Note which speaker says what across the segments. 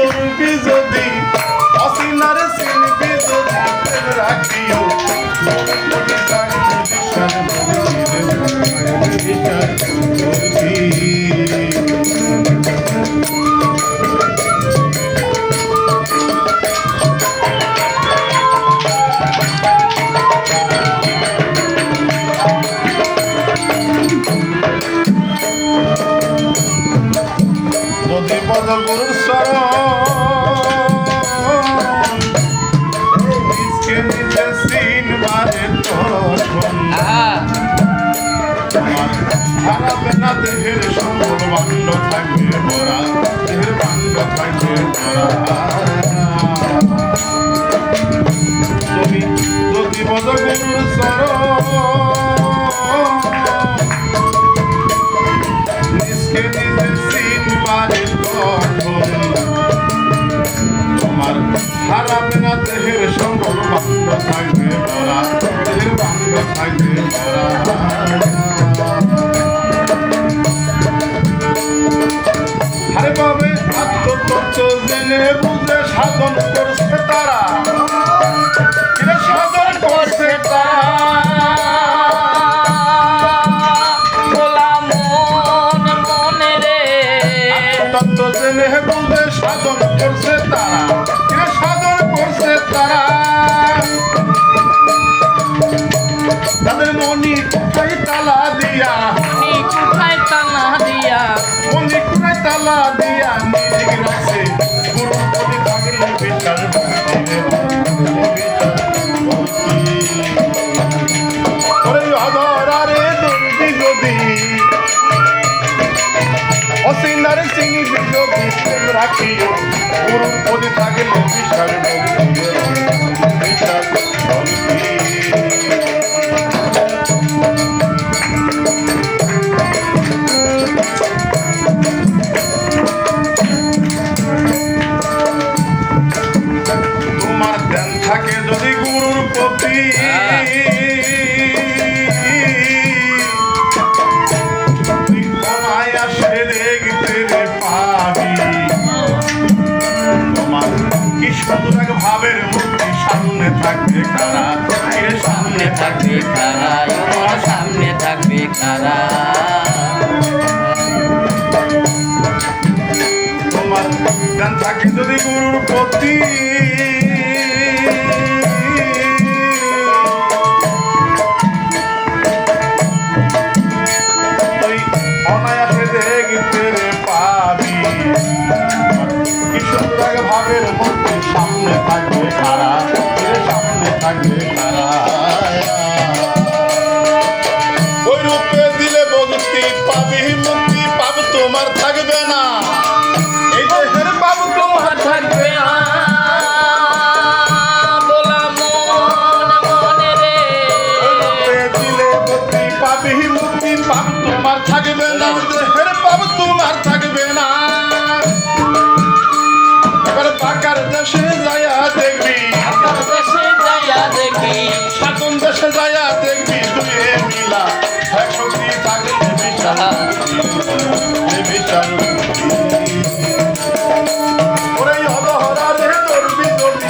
Speaker 1: ধরবি যদি অসিনার চিনবি যদি প্রেম রাখিও যদি পদগুরুর শরণ নিজকে নিজে চিনবারে তখন হারাবে না দেহের সকল বাণ্ড থাকবে মোরা দেহের বাণ্ড থাকবে মোরা যদি যদি পদগুরুর শরণ নিজকে নিজে চিনবারে তোমার হারাবে না দেহের সকল বাণ্ড থাকবে মোরা দেহের বাণ্ড থাকবে মোরা হারে পাবে আত্মতত্ত্ব জেনে বুঝে সাধন করছে তারা সাধন করছে তারা তত্ত্ব জেনে বুঝে সাধন করছে তারা সাধন করছে তারা তাদের মনি কোথায় তালা দিয়া
Speaker 2: মনি কোথায় তালা দিয়া
Speaker 1: মনি কোথায় তালা দিয়া নিজে রাখছে গুরু পদে থাকলে বিচার অধরারে দন্দি যদি অসিনার চিনিবি যদি প্রেম রাখিও গুরুর পদে থাকলে বিচার বিচার তোমার ধ্যান থাকে যদি গুরুর প্রতি অনায়াসে দেখতে পাবি তোমার কি সুন্দর ভাবের মূর্তি সামনে থাকবে কারা
Speaker 2: সামনে থাকবে কারা তোমার সামনে থাকবে কারা
Speaker 1: তোমার ধ্যান থাকে যদি গুরুর প্রতি অনায়াসে দেখতে পাবি কি সুন্দর ভাবের মধ্যে সামনে থাকবে কারা সামনে থাকবে কারা ওই রূপে দিলে বলতে পাবি মুক্তি পাব তোমার থাকবে না এই দেহের পাব তোমার
Speaker 2: থাকবে না বলা মন মনে রে
Speaker 1: ওই রূপে দিলে বলতে পাবি মুক্তি পাব তোমার থাকবে না দেহের পাব তোমার থাকবে না এবার বাকার দেশে যায়া দেখবি
Speaker 2: আকার দেশে যাইয়া দেখি
Speaker 1: সাতন দেশে যায়া দেখবি তুই মিলা এক শক্তি থাকলে বিচার বিচার ওরে অধরারে ধরবি যদি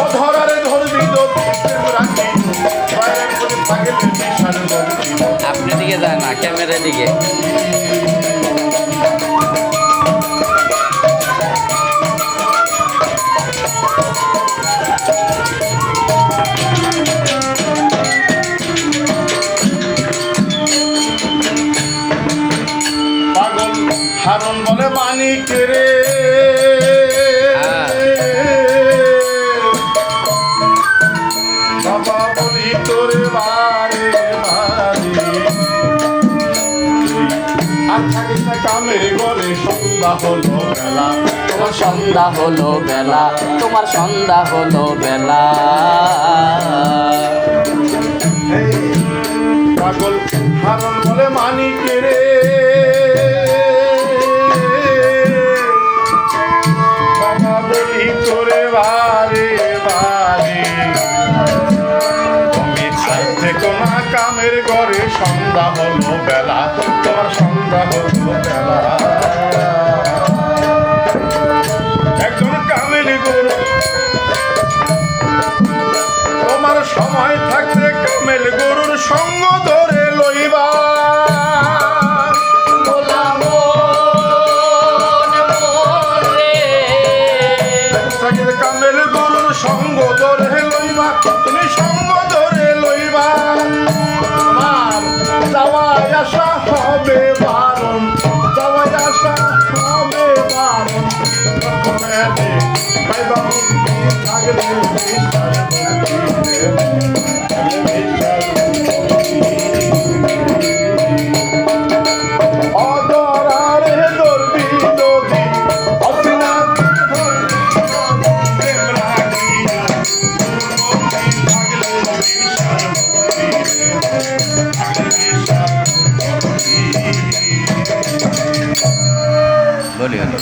Speaker 1: অধরারে ধরবি যদি প্রেম রাখি বাইরে করে থাকলে বিচার
Speaker 2: আপনি দিকে যান না ক্যামেরার দিকে
Speaker 1: পাগল হারণ বলে মানিক রে বাবা বলি তোরে বারে বারে আর থাকিস না কামের ঘরে সন্ধ্যা হলো বেলা
Speaker 2: তোমার সন্ধ্যা হলো বেলা তোমার সন্ধ্যা হলো বেলা
Speaker 1: পাগল হারণ বলে মানিক রে বাবা বলি তোরে বারে বারে তুমি থেকো না কামের ঘরে সন্ধ্যা হলো বেলা তোমার সন্ধ্যা হলো বেলা সঙ্গ ধরে লইবা সাকির কামেল গুরুর সঙ্গ ধরে লইবা তুমি সঙ্গ ধরে লইবা আমার যাওয়াই আসা হবে বারণ যাওয়াই আসা হবে বারণ পাইবা মুক্তি থাকলে বিশ্বাস অদরারে দর্বি নদী অসিনাথ
Speaker 2: বলি হলো